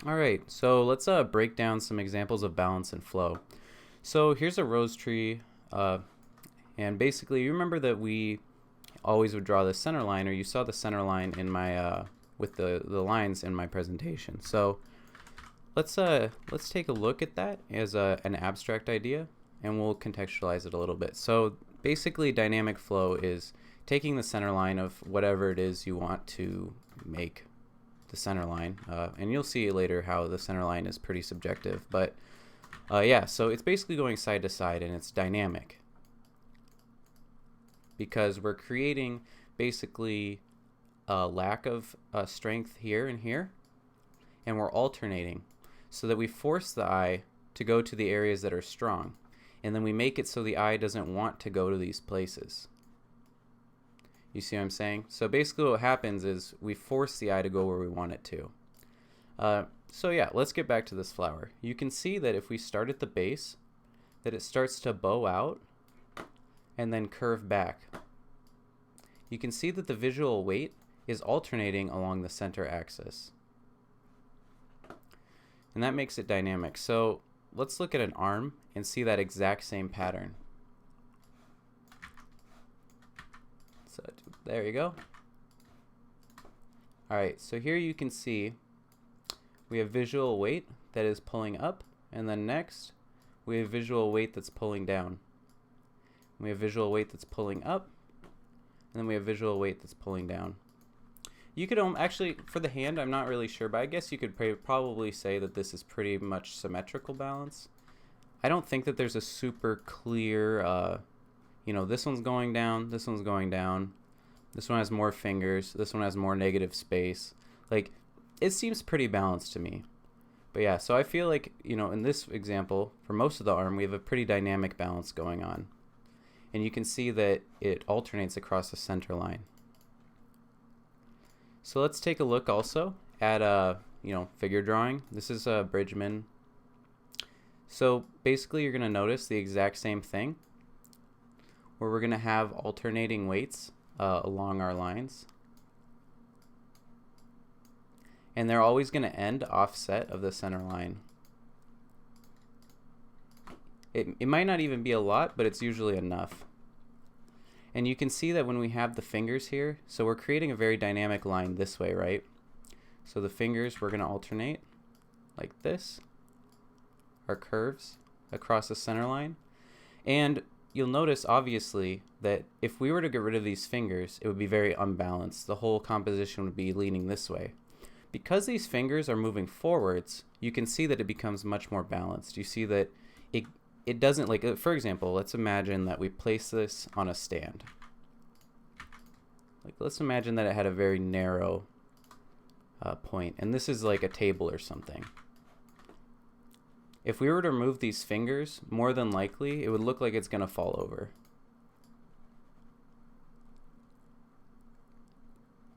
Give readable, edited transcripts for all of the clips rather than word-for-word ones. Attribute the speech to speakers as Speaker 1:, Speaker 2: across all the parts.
Speaker 1: All right, so let's break down some examples of balance and flow. So here's a rose tree, uh, and basically you remember that we always would draw the center line, or you saw the center line in my with the lines in my presentation. So let's take a look at that as an abstract idea, and we'll contextualize it a little bit. So basically, dynamic flow is taking the center line of whatever it is you want to make the center line, and you'll see later how the center line is pretty subjective, but yeah, so it's basically going side to side and it's dynamic because we're creating basically a lack of strength here and here, and we're alternating so that we force the eye to go to the areas that are strong, and then we make it so the eye doesn't want to go to these places. You see what I'm saying? So basically what happens is we force the eye to go where we want it to. So yeah, let's get back to this flower. You can see that if we start at the base, that it starts to bow out and then curve back. You can see that the visual weight is alternating along the center axis. And that makes it dynamic. So let's look at an arm and see that exact same pattern. So there you go. Alright, so here you can see we have visual weight that is pulling up, and then next we have visual weight that's pulling down. We have visual weight that's pulling up, and then we have visual weight that's pulling down. You could actually, for the hand, I'm not really sure, but I guess you could probably say that this is pretty much symmetrical balance. I don't think that there's a super clear, you know, this one's going down, this one's going down, this one has more fingers, this one has more negative space. Like, it seems pretty balanced to me. But yeah, so I feel like, you know, in this example, for most of the arm, we have a pretty dynamic balance going on. And you can see that it alternates across the center line. So let's take a look also at you know, figure drawing. This is Bridgman. So basically you're going to notice the exact same thing where we're going to have alternating weights along our lines. And they're always going to end offset of the center line. It might not even be a lot, but it's usually enough. And you can see that when we have the fingers here, so we're creating a very dynamic line this way, right? So the fingers, we're going to alternate like this, our curves across the center line. And you'll notice, obviously, that if we were to get rid of these fingers, it would be very unbalanced. The whole composition would be leaning this way. Because these fingers are moving forwards, you can see that it becomes much more balanced. You see that it doesn't, like, for example, let's imagine that we place this on a stand. Like, let's imagine that it had a very narrow point, and this is like a table or something. If we were to remove these fingers, more than likely, it would look like it's going to fall over.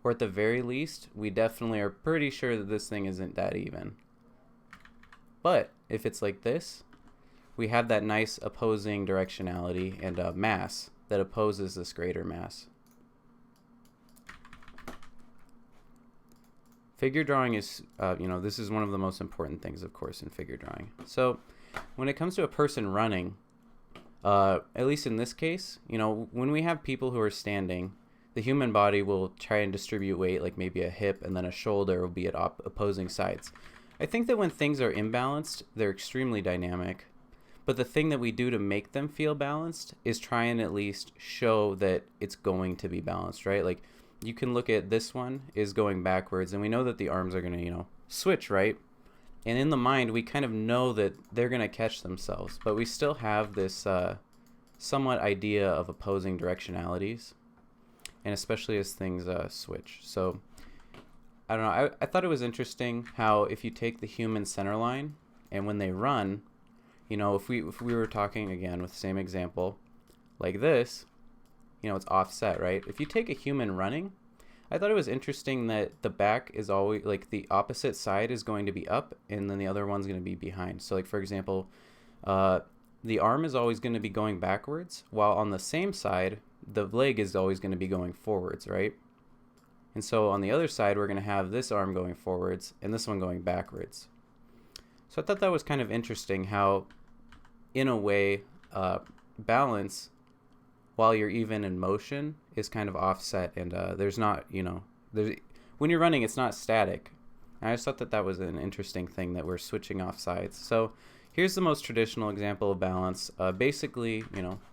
Speaker 1: Or at the very least, we definitely are pretty sure that this thing isn't that even. But if it's like this, we have that nice opposing directionality and mass that opposes this greater mass. Figure drawing is, you know, this is one of the most important things, of course, in figure drawing. So when it comes to a person running, at least in this case, you know, when we have people who are standing, the human body will try and distribute weight, like maybe a hip and then a shoulder will be at opposing sides. I think that when things are imbalanced, they're extremely dynamic. But the thing that we do to make them feel balanced is try and at least show that it's going to be balanced, right? Like, you can look at this one is going backwards, and we know that the arms are going to, you know, switch, right? And in the mind, we kind of know that they're going to catch themselves, but we still have this somewhat idea of opposing directionalities, and especially as things switch. So, I don't know, I thought it was interesting how if you take the human center line, and when they run, you know, if we were talking again with the same example, like this, you know, it's offset, right? If you take a human running, I thought it was interesting that the back is always, like, the opposite side is going to be up, and then the other one's going to be behind. So, like, for example, the arm is always going to be going backwards, while on the same side, the leg is always going to be going forwards, right? And so on the other side, we're going to have this arm going forwards and this one going backwards. So I thought that was kind of interesting how, in a way, balance, while you're even in motion, is kind of offset, and there's not, when you're running, it's not static. I just thought that that was an interesting thing that we're switching off sides. So here's the most traditional example of balance. Basically,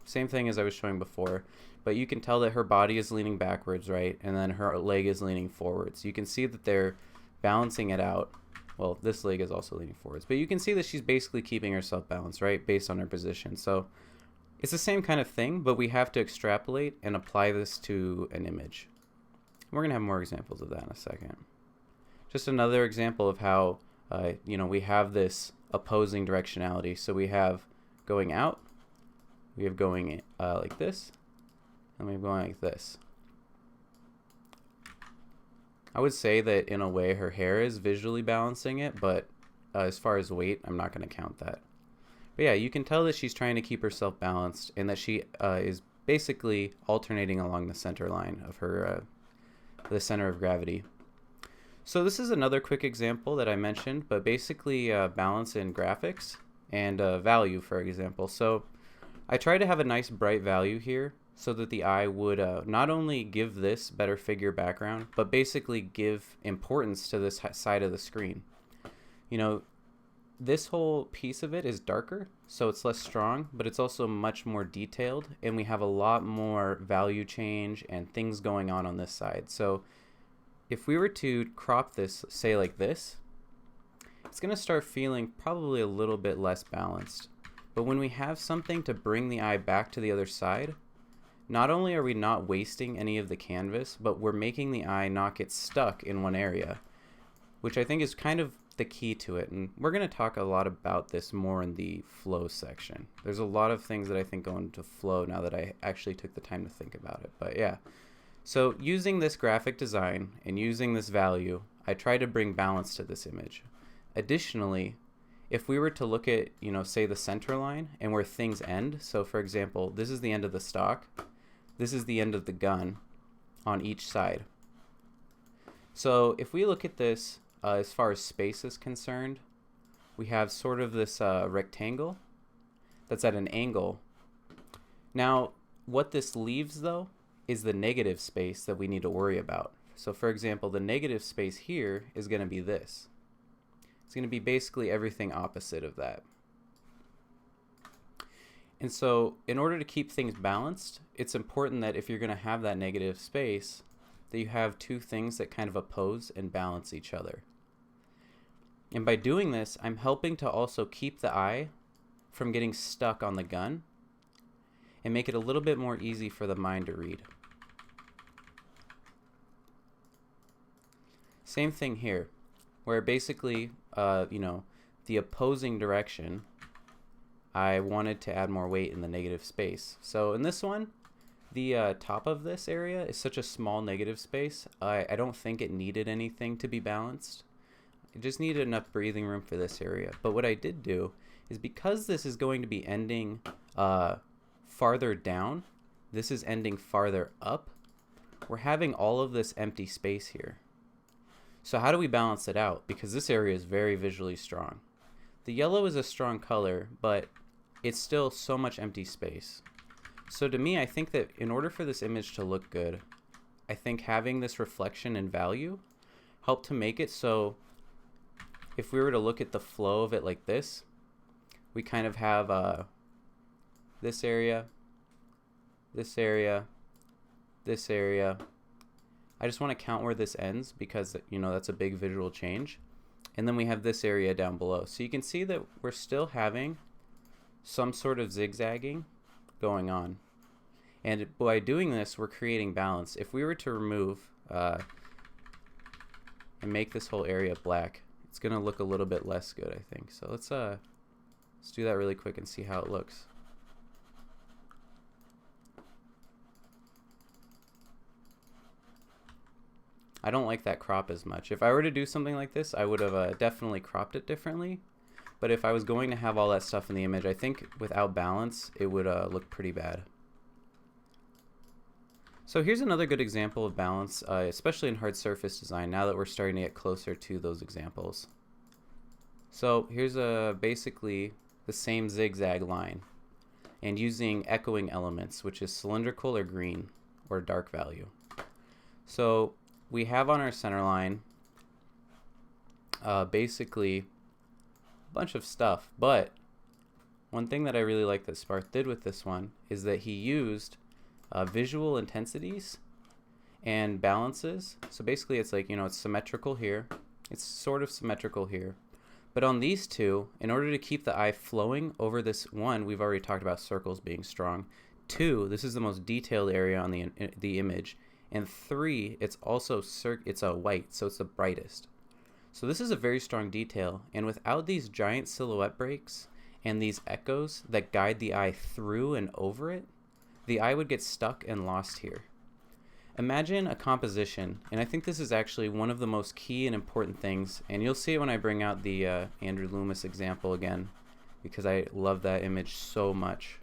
Speaker 1: same thing as I was showing before, but you can tell that her body is leaning backwards, right? And then her leg is leaning forwards. You can see that they're balancing it out. Well, this leg is also leaning forwards, but you can see that she's basically keeping herself balanced, right? Based on her position. So it's the same kind of thing, but we have to extrapolate and apply this to an image. We're going to have more examples of that in a second. Just another example of how, we have this opposing directionality. So we have going out, we have going like this, and we have going like this. I would say that in a way her hair is visually balancing it, but as far as weight, I'm not going to count that. But yeah, you can tell that she's trying to keep herself balanced and that she is basically alternating along the center line of her, the center of gravity. So this is another quick example that I mentioned, but basically balance in graphics and value, for example. So I try to have a nice bright value here so that the eye would not only give this better figure background, but basically give importance to this side of the screen. This whole piece of it is darker, so it's less strong, but it's also much more detailed, and we have a lot more value change and things going on this side. So if we were to crop this, say like this, it's going to start feeling probably a little bit less balanced. But when we have something to bring the eye back to the other side, not only are we not wasting any of the canvas, but we're making the eye not get stuck in one area, which I think is kind of the key to it. And we're going to talk a lot about this more in the flow section. There's a lot of things that I think go into flow now that I actually took the time to think about it. But yeah. So using this graphic design and using this value, I try to bring balance to this image. Additionally, if we were to look at, say the center line and where things end, so for example, this is the end of the stock, this is the end of the gun on each side. So if we look at this as far as space is concerned, we have sort of this rectangle that's at an angle. Now, what this leaves though is the negative space that we need to worry about. So for example, the negative space here is going to be this. It's going to be basically everything opposite of that. And so in order to keep things balanced, it's important that if you're going to have that negative space, that you have two things that kind of oppose and balance each other. And by doing this, I'm helping to also keep the eye from getting stuck on the gun and make it a little bit more easy for the mind to read. Same thing here, where basically, the opposing direction, I wanted to add more weight in the negative space. So in this one, the top of this area is such a small negative space, I don't think it needed anything to be balanced. It just needed enough breathing room for this area. But what I did do is, because this is going to be ending farther down, this is ending farther up, we're having all of this empty space here. So how do we balance it out? Because this area is very visually strong. The yellow is a strong color, but it's still so much empty space. So to me, I think that in order for this image to look good, I think having this reflection and value helped to make it so if we were to look at the flow of it like this, we kind of have this area, this area, this area. I just want to count where this ends because, that's a big visual change. And then we have this area down below. So you can see that we're still having some sort of zigzagging going on. And by doing this, we're creating balance. If we were to remove and make this whole area black, it's going to look a little bit less good, I think. So let's do that really quick and see how it looks. I don't like that crop as much. If I were to do something like this, I would have definitely cropped it differently. But if I was going to have all that stuff in the image, I think without balance, it would look pretty bad. So here's another good example of balance, especially in hard surface design, now that we're starting to get closer to those examples. So here's basically the same zigzag line, and using echoing elements, which is cylindrical or green or dark value. So we have on our center line basically a bunch of stuff, but one thing that I really like that Sparth did with this one is that he used visual intensities and balances. So basically it's like, it's symmetrical here, it's sort of symmetrical here, but on these two, in order to keep the eye flowing over this one, we've already talked about circles being strong. 2, this is the most detailed area on the image, and 3, it's also it's a white, so it's the brightest. So this is a very strong detail, and without these giant silhouette breaks and these echoes that guide the eye through and over it, the eye would get stuck and lost here. Imagine a composition, and I think this is actually one of the most key and important things, and you'll see it when I bring out the Andrew Loomis example again, because I love that image so much.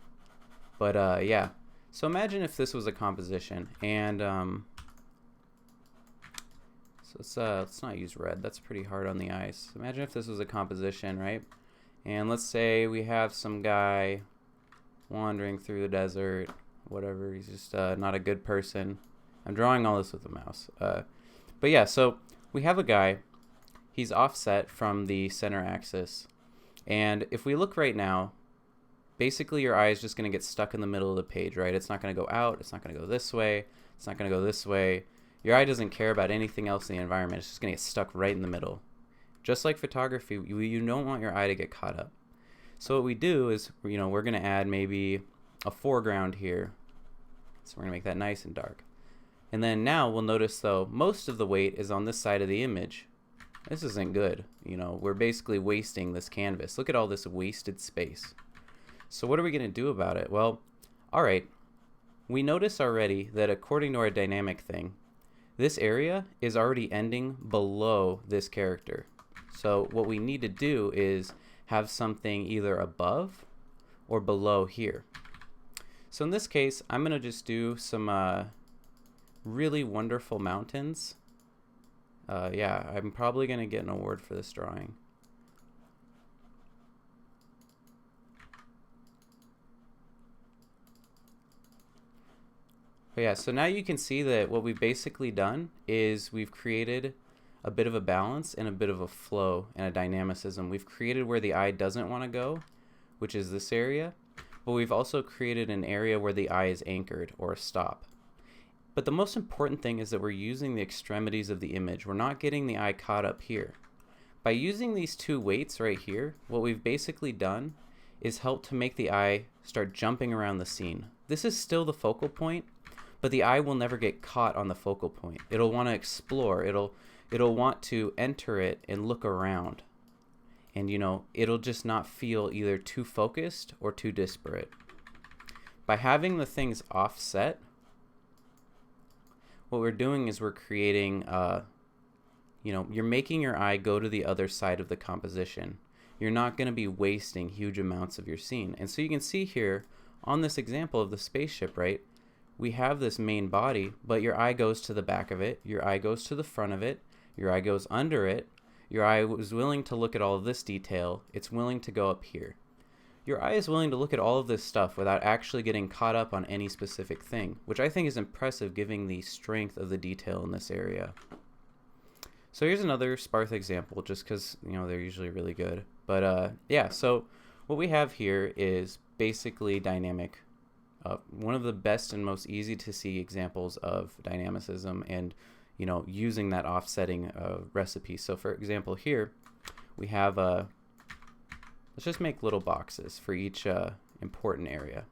Speaker 1: But yeah, so imagine if this was a composition, and so let's not use red, that's pretty hard on the eyes. Imagine if this was a composition, right? And let's say we have some guy wandering through the desert, whatever, he's just not a good person. I'm drawing all this with a mouse. But yeah, so we have a guy, he's offset from the center axis, and if we look right now, basically your eye is just going to get stuck in the middle of the page, right? It's not going to go out, it's not going to go this way, it's not going to go this way. Your eye doesn't care about anything else in the environment, it's just going to get stuck right in the middle. Just like photography, you don't want your eye to get caught up. So what we do is, we're going to add maybe a foreground here. So we're going to make that nice and dark. And then now we'll notice, though, most of the weight is on this side of the image. This isn't good. We're basically wasting this canvas. Look at all this wasted space. So what are we going to do about it? Well, all right. We notice already that according to our dynamic thing, this area is already ending below this character. So what we need to do is have something either above or below here. So in this case, I'm going to just do some really wonderful mountains. Yeah, I'm probably going to get an award for this drawing. But yeah, so now you can see that what we've basically done is we've created a bit of a balance and a bit of a flow and a dynamicism. We've created where the eye doesn't want to go, which is this area, but we've also created an area where the eye is anchored or a stop. But the most important thing is that we're using the extremities of the image. We're not getting the eye caught up here. By using these two weights right here, what we've basically done is help to make the eye start jumping around the scene. This is still the focal point, but the eye will never get caught on the focal point. It'll want to explore. It'll want to enter it and look around. And it'll just not feel either too focused or too disparate. By having the things offset, what we're doing is we're creating, you're making your eye go to the other side of the composition. You're not going to be wasting huge amounts of your scene. And so you can see here on this example of the spaceship, right? We have this main body, but your eye goes to the back of it, your eye goes to the front of it, your eye goes under it, your eye was willing to look at all of this detail, it's willing to go up here. Your eye is willing to look at all of this stuff without actually getting caught up on any specific thing, which I think is impressive given the strength of the detail in this area. So here's another Sparth example, just because they're usually really good. But yeah, so what we have here is basically dynamic. One of the best and most easy to see examples of dynamicism and using that offsetting recipe. So for example here we have let's just make little boxes for each important area.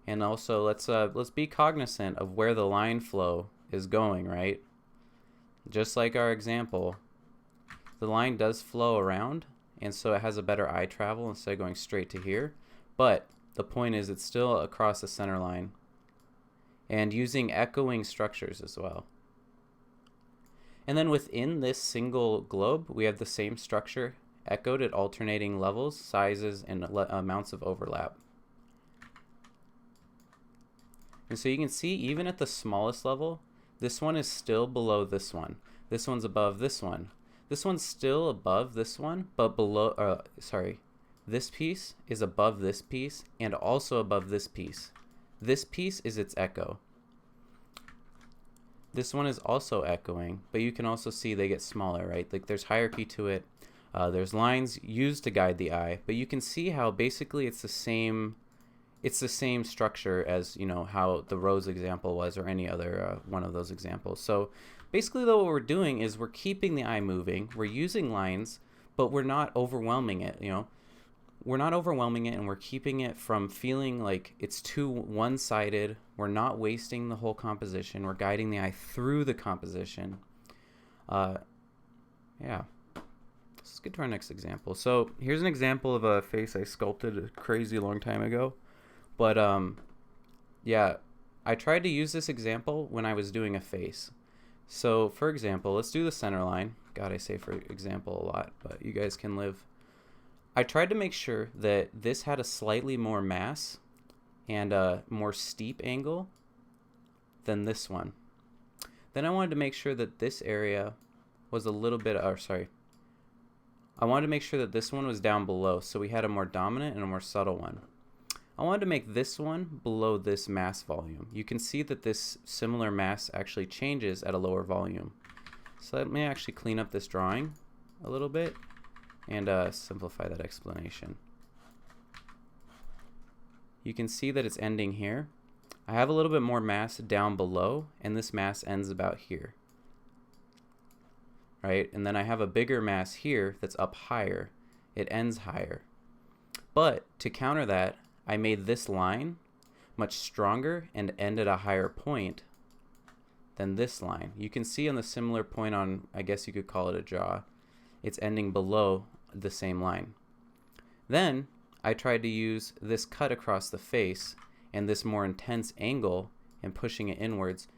Speaker 1: And also let's be cognizant of where the line flow is going, right? Just like our example, the line does flow around, and so it has a better eye travel instead of going straight to here. But the point is it's still across the center line, and using echoing structures as well. And then within this single globe, we have the same structure echoed at alternating levels, sizes, and amounts of overlap. And so you can see even at the smallest level, this one is still below this one. This one's above this one. This one's still above this one, but below, sorry, this piece is above this piece and also above this piece. This piece is its echo. This one is also echoing, but you can also see they get smaller, right? Like there's hierarchy to it. There's lines used to guide the eye, but you can see how basically it's the same structure as, you know, how the rose example was, or any other one of those examples. So basically though, what we're doing is we're keeping the eye moving, we're using lines, but we're not overwhelming it, you know. We're not overwhelming it, and we're keeping it from feeling like it's too one-sided. We're not wasting the whole composition. We're guiding the eye through the composition. Yeah. Let's get to our next example. So here's an example of a face I sculpted a crazy long time ago. But yeah, I tried to use this example when I was doing a face. So for example, let's do the center line. God, I say for example a lot, but you guys can live. I tried to make sure that this had a slightly more mass and a more steep angle than this one. Then I wanted to make sure that this area was a little bit, I wanted to make sure that this one was down below, so we had a more dominant and a more subtle one. I wanted to make this one below this mass volume. You can see that this similar mass actually changes at a lower volume. So let me actually clean up this drawing a little bit and simplify that explanation. You can see that it's ending here. I have a little bit more mass down below, and this mass ends about here. Right? And then I have a bigger mass here that's up higher. It ends higher. But to counter that, I made this line much stronger and end at a higher point than this line. You can see on the similar point on, I guess you could call it a jaw, it's ending below the same line. Then I tried to use this cut across the face and this more intense angle and pushing it inwards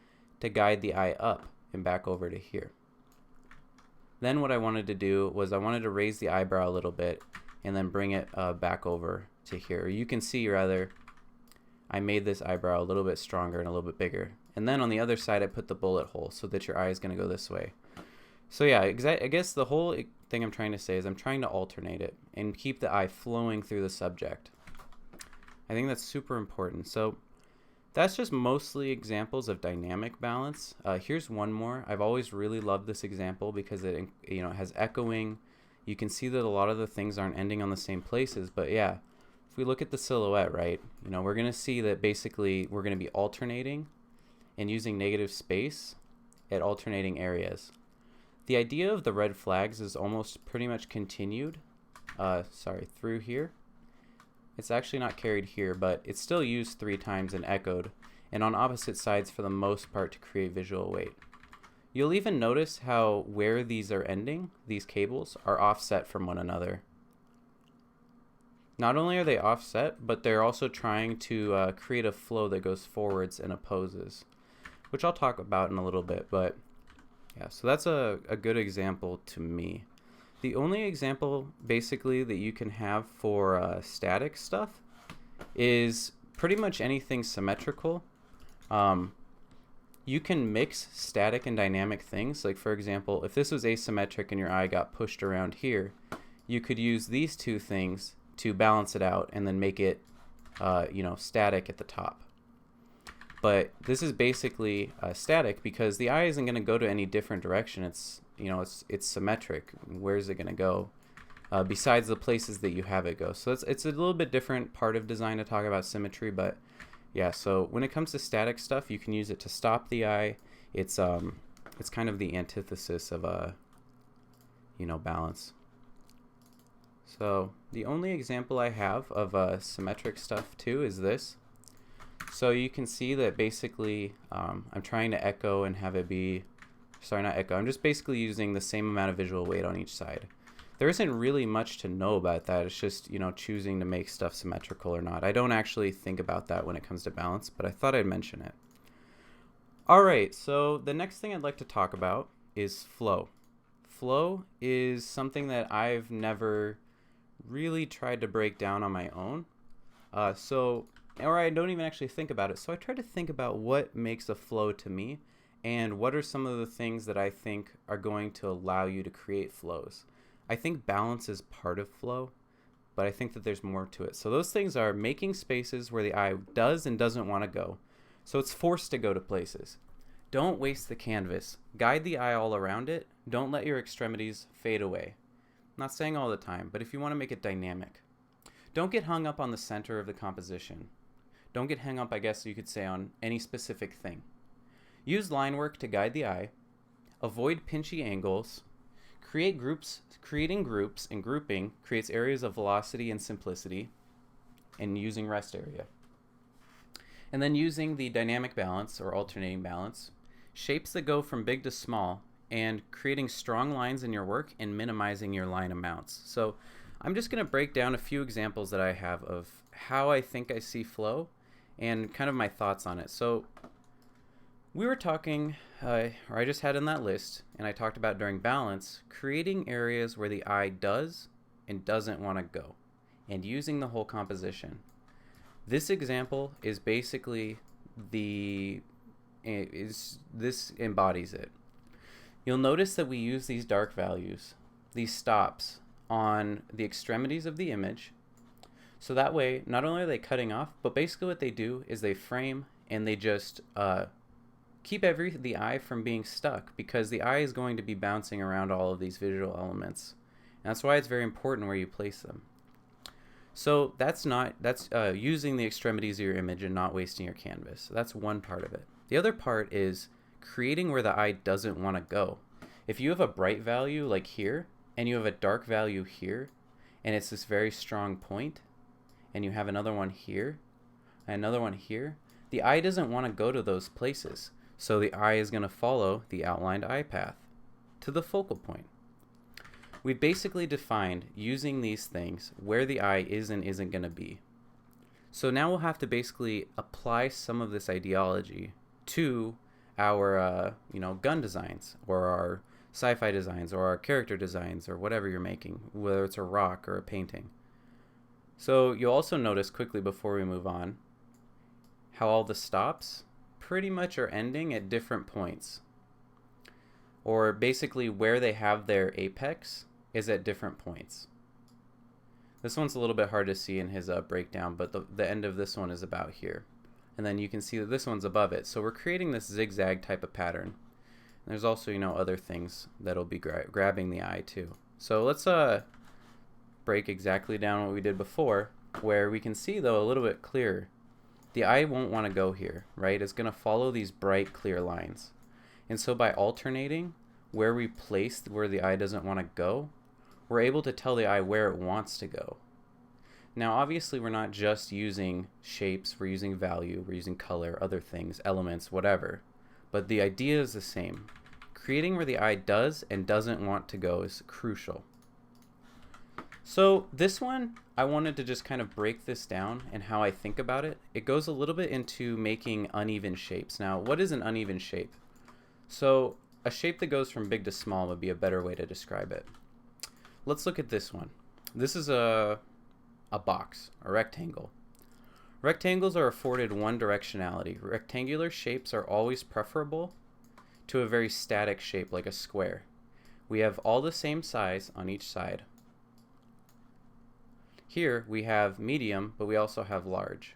Speaker 1: to guide the eye up and back over to here. Then what I wanted to do was I wanted to raise the eyebrow a little bit and then bring it back over to here. You can see rather I made this eyebrow a little bit stronger and a little bit bigger. And then on the other side I put the bullet hole so that your eye is going to go this way. So yeah, I guess the whole thing I'm trying to say is I'm trying to alternate it and keep the eye flowing through the subject. I think that's super important. So that's just mostly examples of dynamic balance. Here's one more. I've always really loved this example because it, you know, has echoing. You can see that a lot of the things aren't ending on the same places, but yeah, if we look at the silhouette, right, you know, we're going to see that basically we're going to be alternating and using negative space at alternating areas. The idea of the red flags is almost pretty much continued, through here. It's actually not carried here, but it's still used 3 times and echoed, and on opposite sides for the most part to create visual weight. You'll even notice how where these are ending, these cables, are offset from one another. Not only are they offset, but they're also trying to create a flow that goes forwards and opposes, which I'll talk about in a little bit, but yeah, so that's a good example to me. The only example basically that you can have for static stuff is pretty much anything symmetrical. You can mix static and dynamic things. Like for example, if this was asymmetric and your eye got pushed around here, you could use these two things to balance it out and then make it static at the top. But this is basically static because the eye isn't going to go to any different direction. It's symmetric. Where is it going to go? Besides the places that you have it go. So it's a little bit different part of design to talk about symmetry, but yeah. So when it comes to static stuff, you can use it to stop the eye. It's kind of the antithesis of balance. So the only example I have of symmetric stuff too is this. So you can see that basically I'm trying to echo and have it be, sorry, not echo, I'm just basically using the same amount of visual weight on each side. There isn't really much to know about that. It's just, choosing to make stuff symmetrical or not. I don't actually think about that when it comes to balance, but I thought I'd mention it. All right, so the next thing I'd like to talk about is flow. Flow is something that I've never really tried to break down on my own. Or I don't even actually think about it. So I try to think about what makes a flow to me and what are some of the things that I think are going to allow you to create flows. I think balance is part of flow, but I think that there's more to it. So those things are making spaces where the eye does and doesn't want to go. So it's forced to go to places. Don't waste the canvas. Guide the eye all around it. Don't let your extremities fade away. I'm not saying all the time, but if you want to make it dynamic. Don't get hung up on the center of the composition. Don't get hung up, I guess you could say, on any specific thing. Use line work to guide the eye. Avoid pinchy angles. Creating groups and grouping creates areas of velocity and simplicity, and using rest area. And then using the dynamic balance or alternating balance, shapes that go from big to small, and creating strong lines in your work and minimizing your line amounts. So I'm just going to break down a few examples that I have of how I think I see flow and kind of my thoughts on it. So we were talking, or I just had in that list, and I talked about during balance, creating areas where the eye does and doesn't want to go, and using the whole composition. This example is basically this embodies it. You'll notice that we use these dark values, these stops, on the extremities of the image. So that way, not only are they cutting off, but basically what they do is they frame and they just keep the eye from being stuck, because the eye is going to be bouncing around all of these visual elements. And that's why it's very important where you place them. So that's using the extremities of your image and not wasting your canvas. So that's one part of it. The other part is creating where the eye doesn't want to go. If you have a bright value like here, and you have a dark value here, and it's this very strong point, and you have another one here, and another one here, the eye doesn't want to go to those places. So the eye is going to follow the outlined eye path to the focal point. We basically defined, using these things, where the eye is and isn't going to be. So now we'll have to basically apply some of this ideology to our gun designs, or our sci-fi designs, or our character designs, or whatever you're making, whether it's a rock or a painting. So you'll also notice quickly before we move on how all the stops pretty much are ending at different points, or basically where they have their apex is at different points. This one's a little bit hard to see in his breakdown, but the end of this one is about here. And then you can see that this one's above it. So we're creating this zigzag type of pattern. And there's also, other things that'll be grabbing the eye too. So let's break exactly down what we did before, where we can see, though, a little bit clearer. The eye won't want to go here, right? It's going to follow these bright, clear lines. And so by alternating where we place where the eye doesn't want to go, we're able to tell the eye where it wants to go. Now, obviously, we're not just using shapes, we're using value, we're using color, other things, elements, whatever. But the idea is the same. Creating where the eye does and doesn't want to go is crucial. So this one, I wanted to just kind of break this down and how I think about it. It goes a little bit into making uneven shapes. Now, what is an uneven shape? So a shape that goes from big to small would be a better way to describe it. Let's look at this one. This is a box, a rectangle. Rectangles are afforded one directionality. Rectangular shapes are always preferable to a very static shape like a square. We have all the same size on each side. Here we have medium, but we also have large.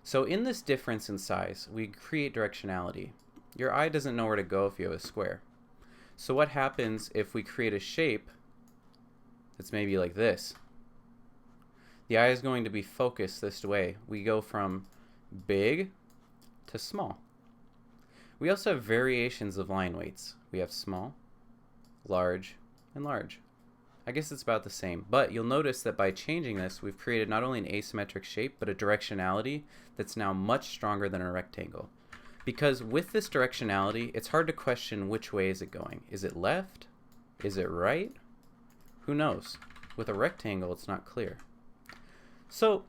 Speaker 1: So in this difference in size, we create directionality. Your eye doesn't know where to go if you have a square. So what happens if we create a shape that's maybe like this? The eye is going to be focused this way. We go from big to small. We also have variations of line weights. We have small, large, and large. I guess it's about the same, but you'll notice that by changing this, we've created not only an asymmetric shape, but a directionality that's now much stronger than a rectangle. Because with this directionality, it's hard to question which way is it going. Is it left? Is it right? Who knows? With a rectangle, it's not clear. So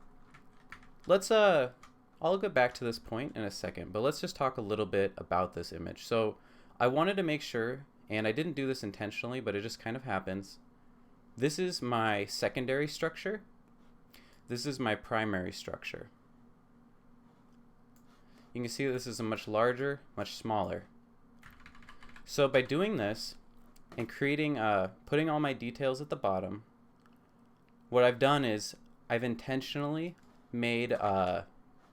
Speaker 1: let's I'll get back to this point in a second, but let's just talk a little bit about this image. So I wanted to make sure, and I didn't do this intentionally, but it just kind of happens. This is my secondary structure. This is my primary structure. you can see this is a much larger, much smaller. So by doing this and creating, putting all my details at the bottom, what I've done is I've intentionally made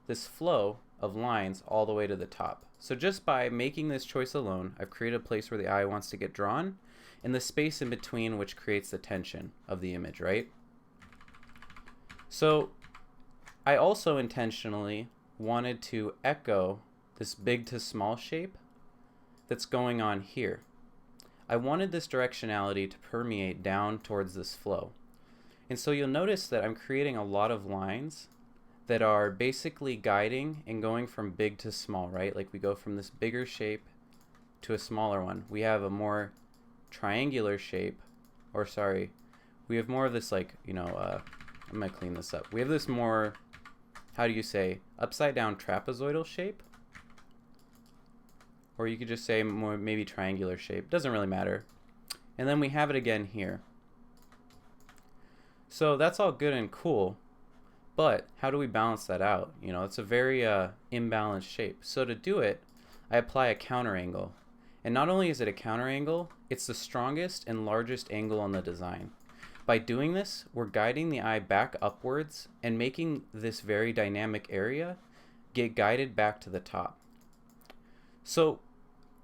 Speaker 1: this flow of lines all the way to the top. So just by making this choice alone, I've created a place where the eye wants to get drawn, and the space in between which creates the tension of the image, right? So I also intentionally wanted to echo this big to small shape that's going on here. I wanted this directionality to permeate down towards this flow. And so you'll notice that I'm creating a lot of lines that are basically guiding and going from big to small, right? Like we go from this bigger shape to a smaller one. We have a more triangular shape, or sorry, we have more of this like, you know, I'm gonna clean this up. We have this more, how do you say, upside down trapezoidal shape? Or you could just say more maybe triangular shape, doesn't really matter. And then we have it again here. So that's all good and cool, but how do we balance that out? You know, it's a very imbalanced shape. So to do it, I apply a counter angle. And not only is it a counter angle, it's the strongest and largest angle on the design. By doing this, we're guiding the eye back upwards and making this very dynamic area get guided back to the top. So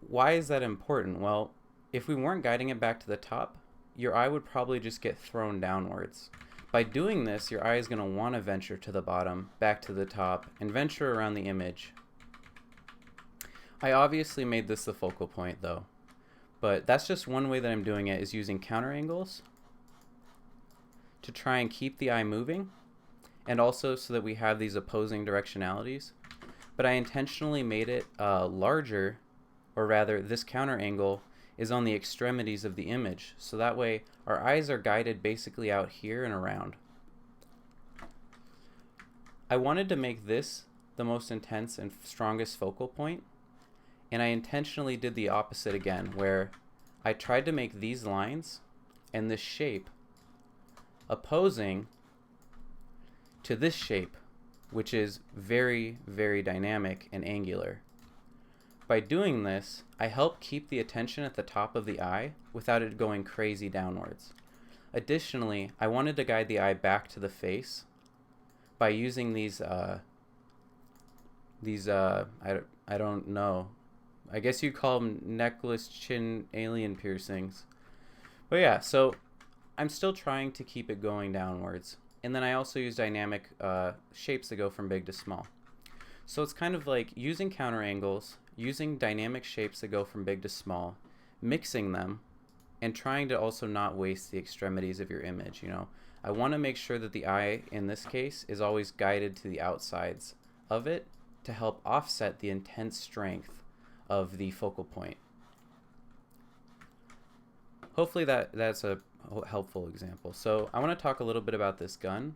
Speaker 1: why is that important? Well, if we weren't guiding it back to the top, your eye would probably just get thrown downwards. By doing this, your eye is going to want to venture to the bottom, back to the top, and venture around the image. I obviously made this the focal point though, but that's just one way that I'm doing it, is using counter angles to try and keep the eye moving, and also so that we have these opposing directionalities. But I intentionally made it larger, or rather this counter angle is on the extremities of the image, so that way our eyes are guided basically out here and around. I wanted to make this the most intense and strongest focal point, and I intentionally did the opposite again, where I tried to make these lines and this shape opposing to this shape, which is very, very dynamic and angular. By doing this, I help keep the attention at the top of the eye without it going crazy downwards. Additionally, I wanted to guide the eye back to the face by using these I don't know, I guess you call them necklace chin alien piercings. But yeah, so I'm still trying to keep it going downwards. And then I also use dynamic shapes that go from big to small. So it's kind of like using counter angles, using dynamic shapes that go from big to small, mixing them, and trying to also not waste the extremities of your image. You know, I want to make sure that the eye, in this case, is always guided to the outsides of it to help offset the intense strength of the focal point. Hopefully that's a helpful example. So I want to talk a little bit about this gun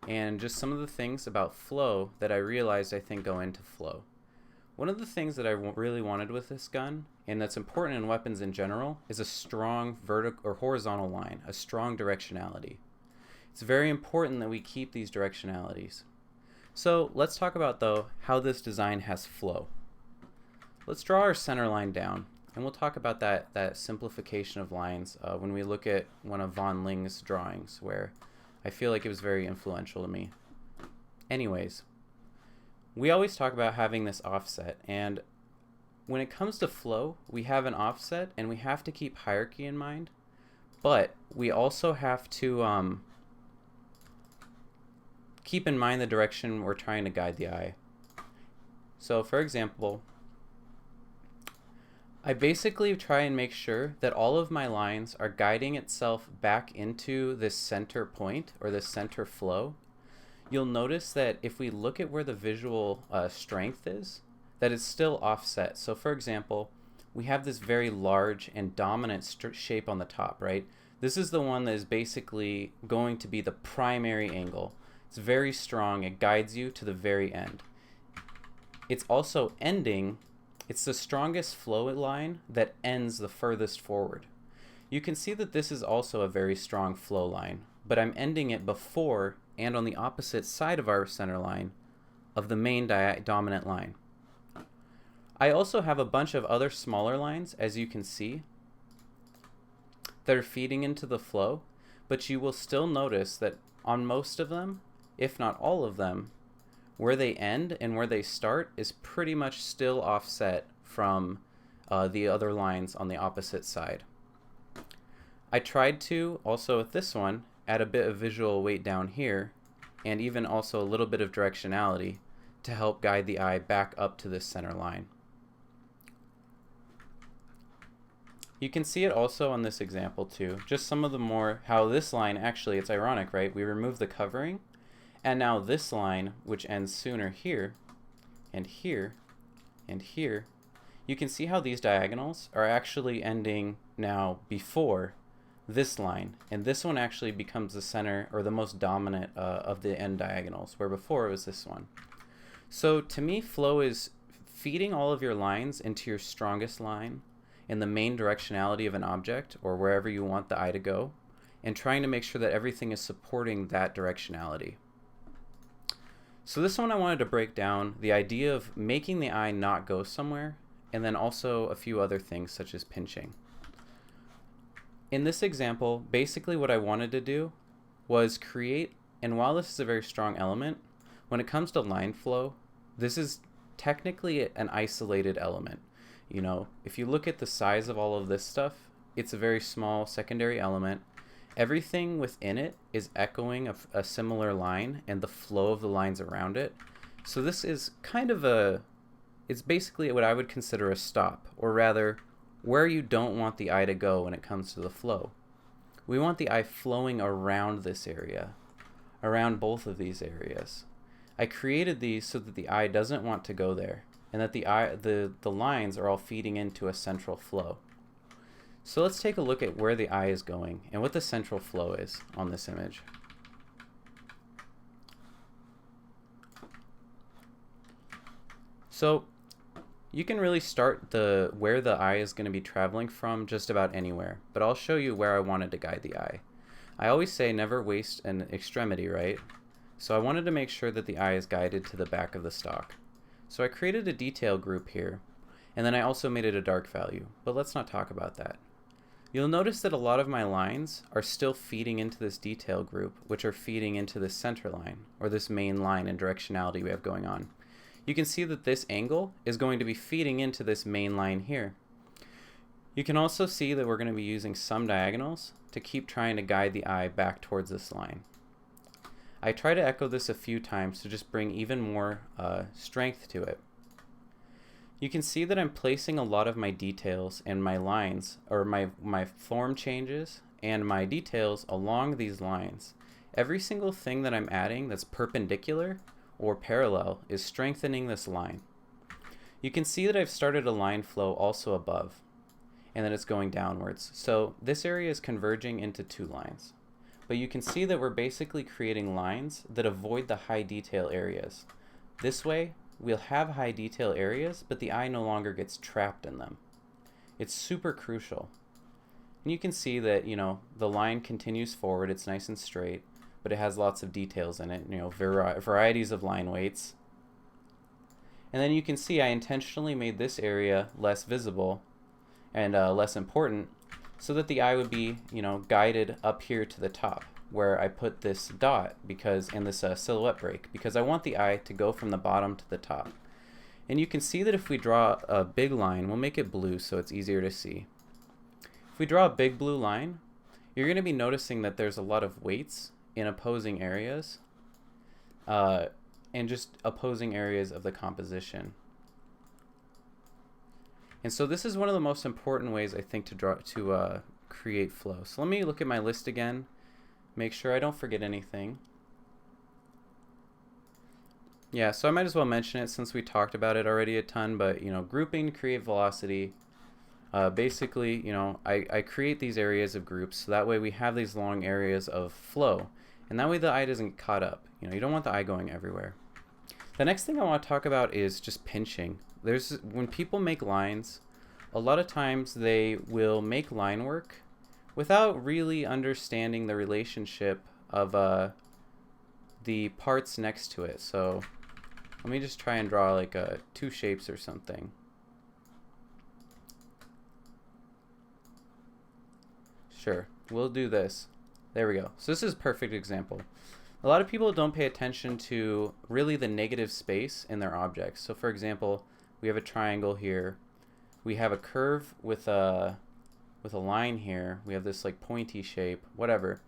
Speaker 1: and just some of the things about flow that I realized I think go into flow. One of the things that I really wanted with this gun, and that's important in weapons in general, is a strong vertical or horizontal line, a strong directionality. It's very important that we keep these directionalities. So let's talk about, though, how this design has flow. Let's draw our center line down, and we'll talk about that simplification of lines when we look at one of Von Ling's drawings, where I feel like it was very influential to me. Anyways, we always talk about having this offset, and when it comes to flow, we have an offset, and we have to keep hierarchy in mind, but we also have to keep in mind the direction we're trying to guide the eye. So for example, I basically try and make sure that all of my lines are guiding itself back into this center point, or this center flow. You'll notice that if we look at where the visual strength is, that it's still offset. So for example, we have this very large and dominant shape on the top, right? This is the one that is basically going to be the primary angle. It's very strong. It guides you to the very end. It's also ending. It's the strongest flow line that ends the furthest forward. You can see that this is also a very strong flow line, but I'm ending it before and on the opposite side of our center line of the main dominant line. I also have a bunch of other smaller lines, as you can see, that are feeding into the flow, but you will still notice that on most of them, if not all of them, where they end and where they start is pretty much still offset from the other lines on the opposite side. I tried to, also with this one, add a bit of visual weight down here, and even also a little bit of directionality to help guide the eye back up to this center line. You can see it also on this example too, just some of the more, how this line, actually it's ironic, right? We remove the covering, and now this line, which ends sooner here, and here, and here, you can see how these diagonals are actually ending now before this line, and this one actually becomes the center or the most dominant of the end diagonals, where before it was this one. So to me, flow is feeding all of your lines into your strongest line in the main directionality of an object or wherever you want the eye to go, and trying to make sure that everything is supporting that directionality. So this one I wanted to break down the idea of making the eye not go somewhere, and then also a few other things such as pinching. In this example, basically what I wanted to do was create, and while this is a very strong element, when it comes to line flow, this is technically an isolated element. You know, if you look at the size of all of this stuff, it's a very small secondary element. Everything within it is echoing a similar line and the flow of the lines around it. So this is kind of it's basically what I would consider a stop, or rather, where you don't want the eye to go when it comes to the flow. We want the eye flowing around this area, around both of these areas. I created these so that the eye doesn't want to go there, and that the lines are all feeding into a central flow. So let's take a look at where the eye is going and what the central flow is on this image. So you can really start where the eye is going to be traveling from just about anywhere, but I'll show you where I wanted to guide the eye. I always say never waste an extremity, right? So I wanted to make sure that the eye is guided to the back of the stalk. So I created a detail group here, and then I also made it a dark value, but let's not talk about that. You'll notice that a lot of my lines are still feeding into this detail group, which are feeding into this center line, or this main line and directionality we have going on. You can see that this angle is going to be feeding into this main line here. You can also see that we're going to be using some diagonals to keep trying to guide the eye back towards this line. I try to echo this a few times to just bring even more strength to it. You can see that I'm placing a lot of my details and my lines, or my form changes and my details along these lines. Every single thing that I'm adding that's perpendicular or parallel is strengthening this line. You can see that I've started a line flow also above, and that it's going downwards. So this area is converging into two lines. But you can see that we're basically creating lines that avoid the high detail areas. This way, we'll have high detail areas, but the eye no longer gets trapped in them. It's super crucial. And you can see that, you know, the line continues forward, it's nice and straight, but it has lots of details in it, you know, varieties of line weights. And then you can see I intentionally made this area less visible and less important, so that the eye would be, you know, guided up here to the top, where I put this dot and this silhouette break, because I want the eye to go from the bottom to the top. And you can see that if we draw a big line, we'll make it blue so it's easier to see. If we draw a big blue line, you're going to be noticing that there's a lot of weights in opposing areas, and just opposing areas of the composition. And so this is one of the most important ways, I think, to create flow. So let me look at my list again, make sure I don't forget anything. Yeah, so I might as well mention it since we talked about it already a ton, but, you know, grouping to create velocity. Basically, you know, I create these areas of groups, so that way we have these long areas of flow, and that way the eye doesn't get caught up. You know, you don't want the eye going everywhere. The next thing I want to talk about is just pinching. When people make lines, a lot of times they will make line work without really understanding the relationship of the parts next to it. So let me just try and draw like two shapes or something. Sure, we'll do this. There we go. So this is a perfect example. A lot of people don't pay attention to really the negative space in their objects. So for example, we have a triangle here. We have a curve with a line here. We have this like pointy shape, whatever.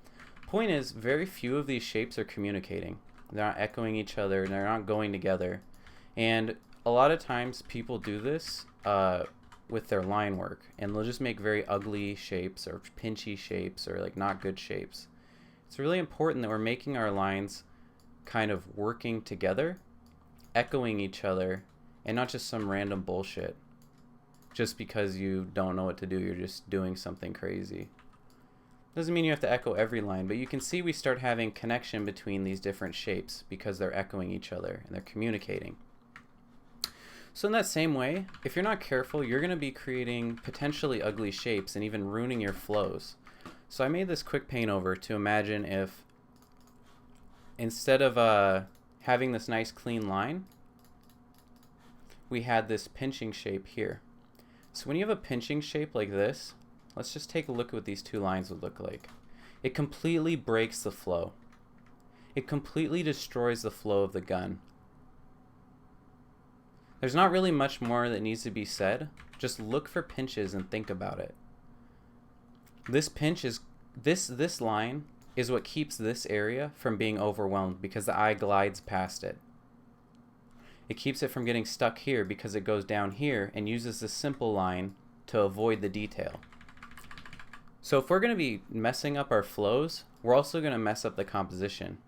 Speaker 1: Point is, very few of these shapes are communicating. They're not echoing each other, and they're not going together. And a lot of times people do this with their line work, and they'll just make very ugly shapes or pinchy shapes or like not good shapes. It's really important that we're making our lines kind of working together, echoing each other, and not just some random bullshit. Just because you don't know what to do, you're just doing something crazy. Doesn't mean you have to echo every line, but you can see we start having connection between these different shapes because they're echoing each other and they're communicating. So in that same way, if you're not careful, you're going to be creating potentially ugly shapes and even ruining your flows. So I made this quick paint over to imagine if instead of having this nice clean line, we had this pinching shape here. So when you have a pinching shape like this, let's just take a look at what these two lines would look like. It completely breaks the flow. It completely destroys the flow of the gun. There's not really much more that needs to be said. Just look for pinches and think about it. This pinch is, this line is what keeps this area from being overwhelmed because the eye glides past it. It keeps it from getting stuck here because it goes down here and uses this simple line to avoid the detail. So if we're going to be messing up our flows, we're also going to mess up the composition.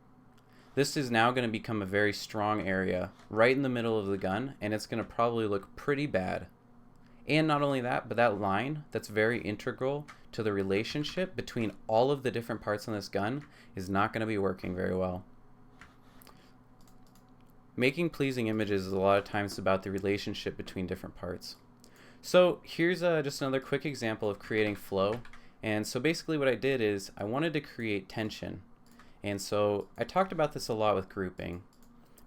Speaker 1: This is now going to become a very strong area right in the middle of the gun, and it's going to probably look pretty bad. And not only that, but that line that's very integral to the relationship between all of the different parts on this gun is not going to be working very well. Making pleasing images is a lot of times about the relationship between different parts. So here's just another quick example of creating flow. And so basically what I did is I wanted to create tension. And so I talked about this a lot with grouping,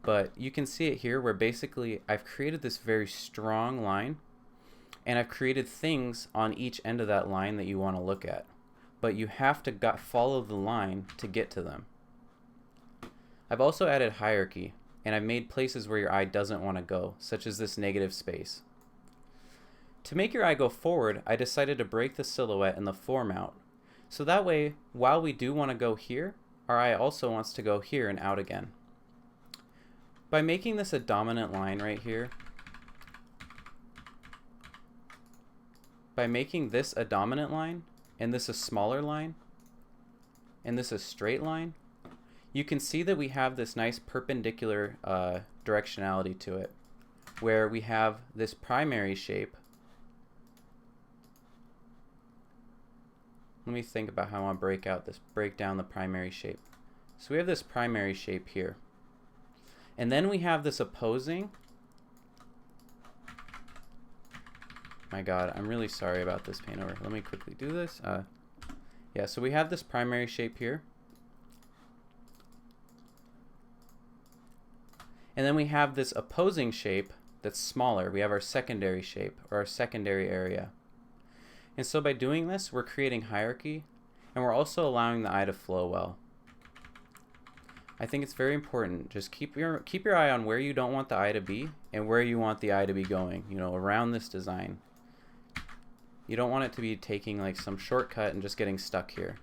Speaker 1: but you can see it here where basically I've created this very strong line, and I've created things on each end of that line that you want to look at, but you have to follow the line to get to them. I've also added hierarchy, and I've made places where your eye doesn't want to go, such as this negative space. To make your eye go forward, I decided to break the silhouette and the form out. So that way, while we do want to go here, our eye also wants to go here and out again. By making this a dominant line right here, by making this a dominant line, and this a smaller line, and this a straight line, you can see that we have this nice perpendicular directionality to it, where we have this primary shape. Let me think about how I want to break down the primary shape. So we have this primary shape here. And then we have this opposing. My God, I'm really sorry about this paint over. Let me quickly do this. Yeah, so we have this primary shape here. And then we have this opposing shape that's smaller. We have our secondary shape, or our secondary area. And so by doing this, we're creating hierarchy, and we're also allowing the eye to flow well. I think it's very important. Just keep your eye on where you don't want the eye to be and where you want the eye to be going, you know, around this design. You don't want it to be taking like some shortcut and just getting stuck here.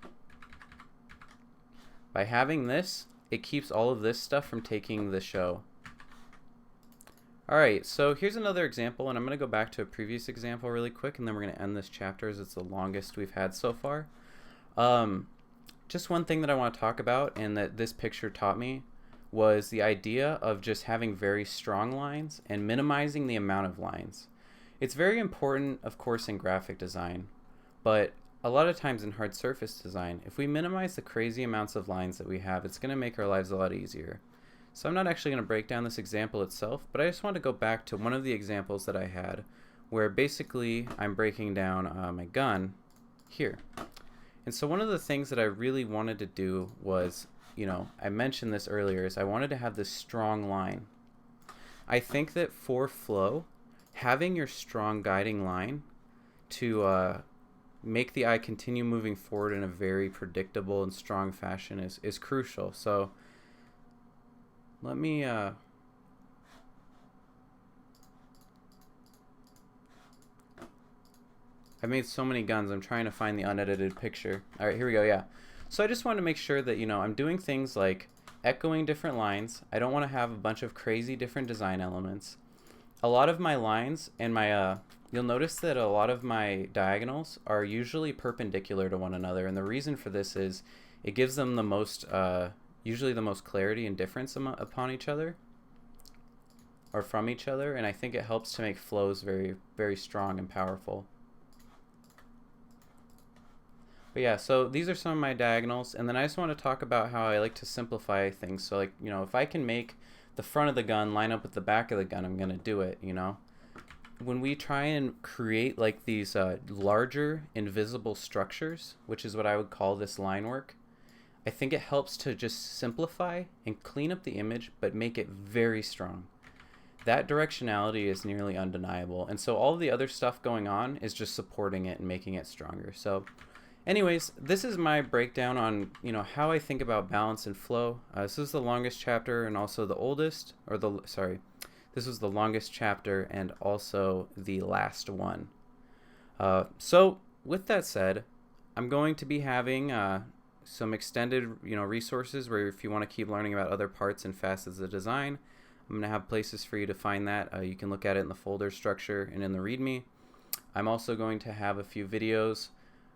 Speaker 1: By having this, it keeps all of this stuff from taking the show. Alright, so here's another example, and I'm going to go back to a previous example really quick, and then we're going to end this chapter as it's the longest we've had so far. Just one thing that I want to talk about, and that this picture taught me, was the idea of just having very strong lines and minimizing the amount of lines. It's very important, of course, in graphic design, but a lot of times in hard surface design, if we minimize the crazy amounts of lines that we have, it's going to make our lives a lot easier. So I'm not actually going to break down this example itself, but I just want to go back to one of the examples that I had where basically I'm breaking down my gun here. And so one of the things that I really wanted to do was, you know, I mentioned this earlier, is I wanted to have this strong line. I think that for flow, having your strong guiding line to make the eye continue moving forward in a very predictable and strong fashion is crucial. So let me I made so many guns. I'm trying to find the unedited picture. All right, here we go. Yeah. So I just want to make sure that, you know, I'm doing things like echoing different lines. I don't want to have a bunch of crazy different design elements. A lot of my lines and my, you'll notice that a lot of my diagonals are usually perpendicular to one another. And the reason for this is it gives them the most, usually the most clarity and difference upon each other or from each other. And I think it helps to make flows very, very strong and powerful. But yeah, so these are some of my diagonals, and then I just want to talk about how I like to simplify things. So like, you know, if I can make the front of the gun line up with the back of the gun, I'm going to do it, you know. When we try and create like these larger invisible structures, which is what I would call this line work, I think it helps to just simplify and clean up the image, but make it very strong. That directionality is nearly undeniable, and so all the other stuff going on is just supporting it and making it stronger. So anyways, this is my breakdown on, you know, how I think about balance and flow. This is the longest chapter and also the oldest, or this was the longest chapter and also the last one. So with that said, I'm going to be having some extended, you know, resources where if you want to keep learning about other parts and facets of design, I'm going to have places for you to find that. You can look at it in the folder structure and in the README. I'm also going to have a few videos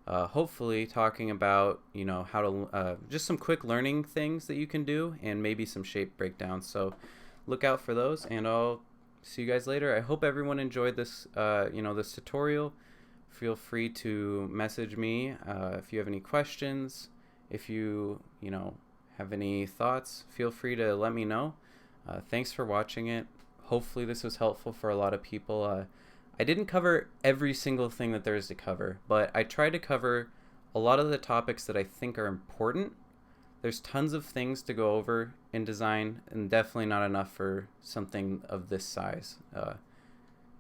Speaker 1: hopefully talking about, you know, how to just some quick learning things that you can do and maybe some shape breakdowns. So look out for those, and I'll see you guys later. I hope everyone enjoyed this, you know, this tutorial. Feel free to message me if you have any questions. If you know, have any thoughts, feel free to let me know. Thanks for watching it. Hopefully this was helpful for a lot of people. I didn't cover every single thing that there is to cover, but I tried to cover a lot of the topics that I think are important. There's tons of things to go over in design, and definitely not enough for something of this size,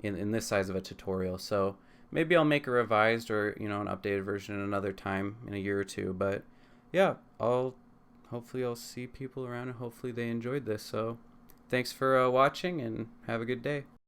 Speaker 1: in this size of a tutorial. So maybe I'll make a revised or, you know, an updated version another time in a year or two. But yeah, hopefully I'll see people around, and hopefully they enjoyed this. So thanks for watching, and have a good day.